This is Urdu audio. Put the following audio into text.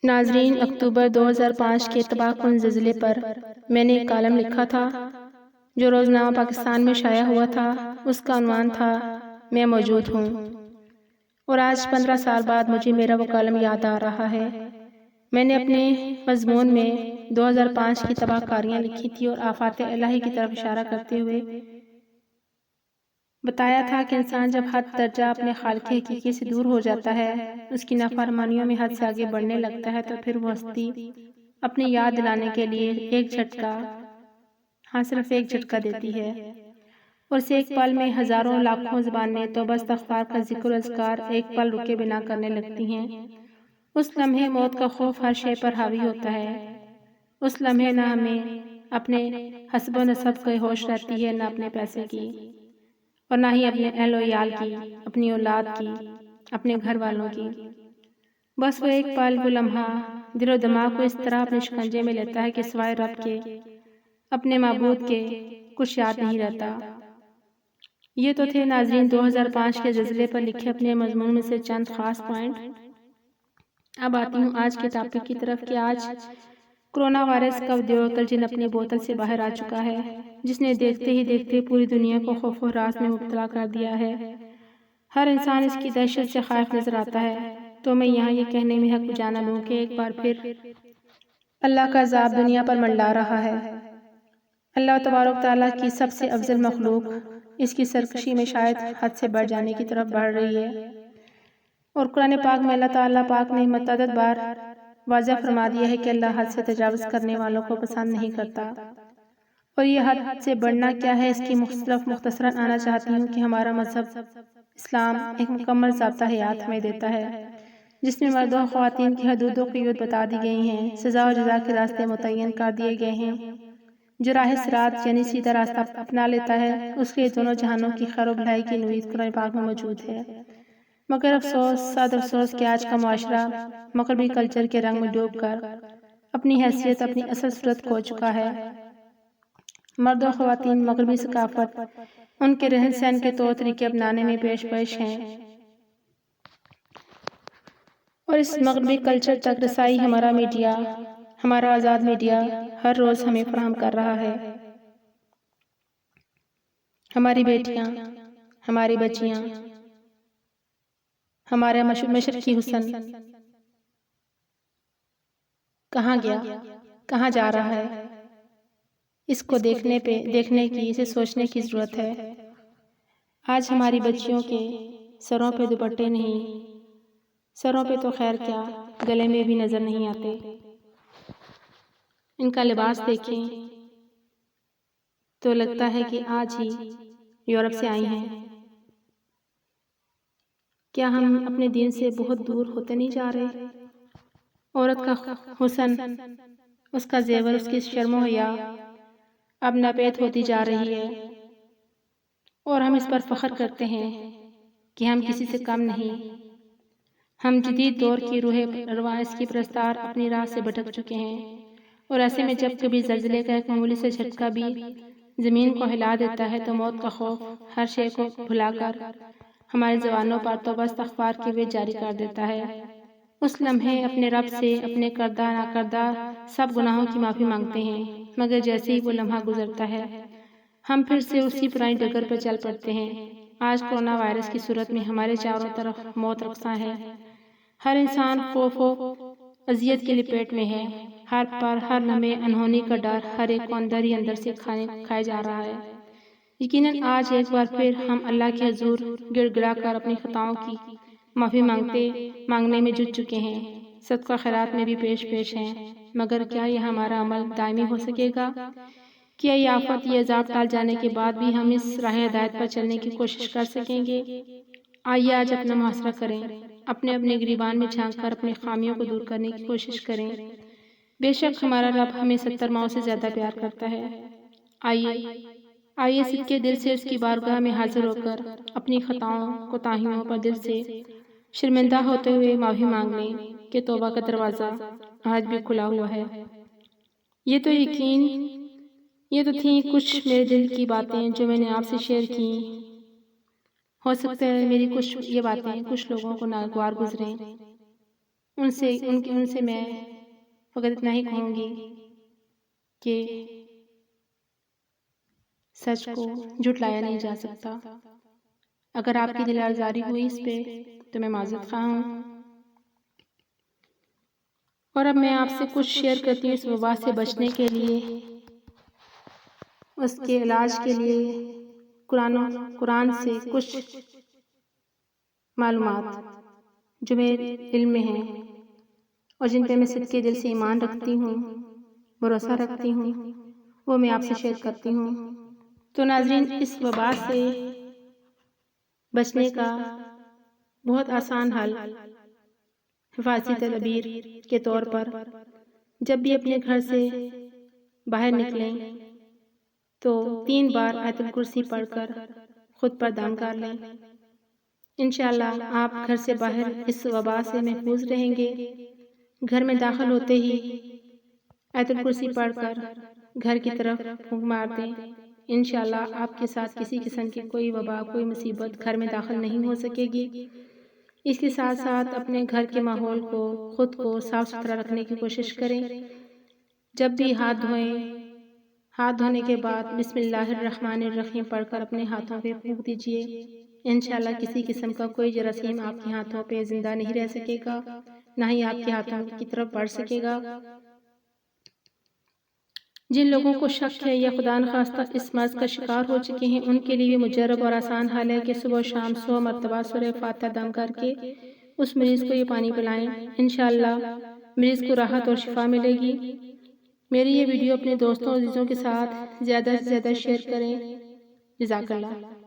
ناظرین، اکتوبر 2005 کے تباہ کن زلزلے پر میں نے ایک کالم لکھا تھا جو روزنامہ پاکستان میں شائع ہوا تھا۔ اس کا عنوان تھا میں موجود ہوں، اور آج 15 سال بعد مجھے میرا وہ کالم یاد آ رہا ہے۔ میں نے اپنے مضمون میں 2005 کی تباہ کاریاں لکھی تھی اور آفات الہی کی طرف اشارہ کرتے ہوئے بتایا تھا کہ انسان جب حد درجہ اپنے خالق حقیقی سے دور ہو جاتا ہے، اس کی نافرمانیوں میں حد سے آگے بڑھنے لگتا ہے، تو پھر وہ ہستی اپنی یاد دلانے کے لیے صرف ایک جھٹکا دیتی ہے، اور اس ایک پل میں ہزاروں لاکھوں زبانیں توبہ استغفار کا ذکر و اذکار ایک پل رکے بنا کرنے لگتی ہیں۔ اس لمحے موت کا خوف ہر شے پر حاوی ہوتا ہے۔ اس لمحے نہ ہمیں اپنے حسب و نسب کی ہوش رہتی ہے، نہ اپنے پیسے کی، اور نہ ہی اپنے اہل و عیال کی، اپنی اولاد کی، اپنے گھر والوں کی۔ بس وہ ایک پل، وہ لمحہ دل و دماغ کو اس طرح اپنے شکنجے میں لیتا ہے کہ سوائے رب کے، اپنے معبود کے، کچھ یاد نہیں رہتا۔ یہ تو تھے ناظرین 2005 کے زلزلے پر لکھے اپنے مضمون میں سے چند خاص پوائنٹ۔ اب آتی ہوں آج کے ٹاپک کی طرف کہ آج کرونا وائرس کا دیوتل جن اپنی بوتل سے باہر آ چکا ہے، جس نے دیکھتے ہی دیکھتے پوری دنیا کو خوف و ہراس میں مبتلا کر دیا ہے۔ ہر انسان اس کی دہشت سے خائف نظر آتا ہے۔ تو میں یہاں یہ کہنے میں حق جانا لوں کہ ایک بار پھر اللہ کا عذاب دنیا پر منڈلا رہا ہے۔ اللہ تبارک تعالیٰ کی سب سے افضل مخلوق اس کی سرکشی میں شاید حد سے بڑھ جانے کی طرف بڑھ رہی ہے، اور قرآن پاک میں اللہ تعالیٰ پاک نے متعدد بار واضح فرما دیا ہے کہ اللہ حد سے تجاوز کرنے والوں کو پسند نہیں کرتا۔ اور یہ حد سے بڑھنا کیا ہے، اس کی مختصراً آنا چاہتی ہوں کہ ہمارا مذہب اسلام ایک مکمل ضابطہ حیات ہمیں دیتا ہے، جس میں مرد و خواتین کی حدود و قیود بتا دی گئی ہیں، سزا و جزا کے راستے متعین کر دیے گئے ہیں۔ جو راہ صراط یعنی سیدھا راستہ اپنا لیتا ہے، اس کے لیے دونوں جہانوں کی خیر و بھلائی کی نوید قرآن پاک میں موجود ہے۔ مگر افسوس، صد افسوس کہ آج کا معاشرہ مغربی کلچر کے رنگ میں ڈوب کر اپنی حیثیت، اپنی اصل صورت کھو چکا ہے۔ مرد و خواتین مغربی ثقافت، ان کے رہن سہن کے طور طریقے اپنانے میں پیش ہیں، اور اس مغربی کلچر تک رسائی ہمارا میڈیا، ہمارا آزاد میڈیا ہر روز ہمیں فراہم کر رہا ہے۔ ہماری بیٹیاں، ہماری بچیاں، ہمارا مشرقی حسن کہاں گیا، کہاں جا رہا ہے؟ اس کو دیکھنے کی، اسے سوچنے کی ضرورت ہے۔ آج ہماری بچیوں کے سروں پہ دوپٹے نہیں، سروں پہ تو خیر کیا، گلے میں بھی نظر نہیں آتے۔ ان کا لباس دیکھیں تو لگتا ہے کہ آج ہی یورپ سے آئی ہیں۔ کیا ہم اپنے دین سے بہت دور ہوتے نہیں جا رہے؟ عورت کا حسن، اس کا زیور، اس کی شرم و حیا اب ناپید ہوتی جا رہی ہے، اور ہم اس پر فخر کرتے ہیں کہ ہم کسی سے کم نہیں۔ ہم جدید دور کی روح رواں کی پرستار اپنی راہ سے بھٹک چکے ہیں، اور ایسے میں جب کبھی زلزلے کا ایک معمولی سے جھٹکا بھی زمین کو ہلا دیتا ہے تو موت کا خوف ہر شے کو بھلا کر ہماری زبانوں پر توبہ استغفار کی وعد جاری کر دیتا ہے۔ اس لمحے اپنے رب سے اپنے کردہ ناکردہ سب گناہوں کی معافی مانگتے ہیں، مگر جیسے ہی وہ لمحہ گزرتا ہے ہم پھر سے اسی پرانی ڈگر پر چل پڑتے ہیں۔ آج کرونا وائرس کی صورت میں ہمارے چاروں طرف موت رقصاں ہے۔ ہر انسان خوف و اذیت کی لپیٹ میں ہے۔ ہر پل، ہر لمحے انہونی کا ڈر ہر ایک کو اندر ہی اندر سے کھائے جا رہا ہے۔ یقیناً آج ایک بار پھر ہم اللہ کے حضور گڑ گڑا کر اپنی خطاؤں کی معافی مانگنے میں جٹ چکے ہیں، صدقہ خیرات میں بھی پیش ہیں، مگر کیا یہ ہمارا عمل دائمی ہو سکے گا؟ کیا یہ آفت، یہ عذاب ٹال جانے کے بعد بھی ہم اس راہ ہدایت پر چلنے کی کوشش کر سکیں گے؟ آئیے آج اپنا محاصرہ کریں، اپنے گریبان میں جھانک کر اپنی خامیوں کو دور کرنے کی کوشش کریں۔ بے شک ہمارا رب ہمیں 70 ماؤں سے زیادہ پیار کرتا ہے۔ آئیے سچے دل سے اس کی بارگاہ میں حاضر ہو کر اپنی خطاؤں کوتاہیوں پر دل سے شرمندہ ہوتے ہوئے معافی مانگ لیں کہ توبہ کا دروازہ آج بھی کھلا ہوا ہے۔ یہ تو تھیں کچھ میرے دل کی باتیں جو میں نے آپ سے شیئر کی۔ ہو سکتا ہے میری یہ باتیں کچھ لوگوں کو ناگوار گزریں، ان سے میں فقط اتنا ہی کہوں گی کہ سچ کو جھٹلایا نہیں جا سکتا۔ اگر آپ کی دل آزاری ہوئی اس پہ تو میں معذرت خواہ ہوں۔ اور اب میں آپ سے کچھ شیئر کرتی ہوں اس وبا سے بچنے کے لیے، اس کے علاج کے لیے قرآن سے کچھ معلومات جو میرے علم میں ہیں اور جن پہ میں صدقے دل سے ایمان رکھتی ہوں، بھروسہ رکھتی ہوں، وہ میں آپ سے شیئر کرتی ہوں۔ تو ناظرین، اس وبا سے بچنے کا بہت آسان حل حفاظتی تدابیر کے طور پر جب بھی اپنے گھر سے باہر نکلیں تو 3 بار آیت الکرسی پڑھ کر خود پر دم کر لیں۔ انشاءاللہ آپ گھر سے باہر اس وبا سے محفوظ رہیں گے۔ گھر میں داخل ہوتے ہی آیت الکرسی پڑھ کر گھر کی طرف پھونک مار دیں۔ انشاءاللہ آپ کے ساتھ کسی قسم کی کوئی وبا، کوئی مصیبت گھر میں داخل نہیں ہو سکے گی۔ اس کے ساتھ ساتھ اپنے گھر کے ماحول کو، خود کو صاف ستھرا رکھنے کی کوشش کریں۔ جب بھی ہاتھ دھوئیں، ہاتھ دھونے کے بعد بسم اللہ الرحمن الرحیم پڑھ کر اپنے ہاتھوں پہ پھونک دیجئے۔ انشاءاللہ کسی قسم کا کوئی جراثیم آپ کے ہاتھوں پہ زندہ نہیں رہ سکے گا، نہ ہی آپ کے ہاتھوں کی طرف بڑھ سکے گا۔ جن لوگوں کو شک ہے یا خدا نخواستہ اس مرض کا شکار ہو چکے ہیں، ان کے لیے مجرب اور آسان حل ہے کہ صبح و شام 100 مرتبہ سورہ فاتحہ دم کر کے اس مریض کو یہ پانی پلائیں۔ انشاءاللہ مریض کو راحت اور شفا ملے گی۔ میری یہ ویڈیو اپنے دوستوں اور عزیزوں کے ساتھ زیادہ سے زیادہ شیئر کریں۔ جزاک اللہ۔